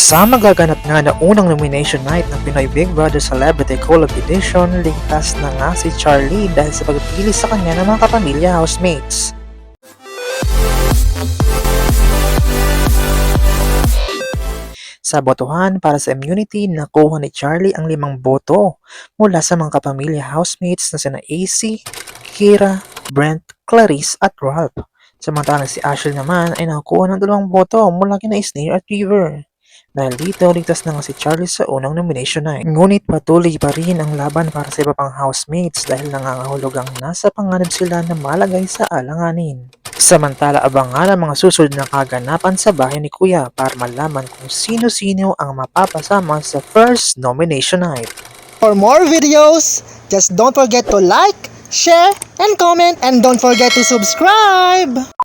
Sa magaganap nga na unang nomination night ng Pinoy Big Brother Celebrity Collab Edition, ligtas na nga si Charlie dahil sa pagpili sa kanya ng mga kapamilya housemates. Sa botohan para sa immunity, nakuha ni Charlie ang 5 boto mula sa mga kapamilya housemates na sina AC, Kira, Brent, Clarice at Ralph. Samantalang si Ashley naman ay nakakuha ng 2 boto mula kina Isnir at River. Dahil dito, ligtas na nga si Charlie sa unang nomination night. Ngunit patuloy pa rin ang laban para sa iba pang housemates dahil nangangahulugang nasa panganib sila na malagay sa alanganin. Samantala, abangan ang mga susunod na kaganapan sa bahay ni Kuya para malaman kung sino-sino ang mapapasama sa first nomination night. For more videos, just don't forget to like, share, and comment, and don't forget to subscribe!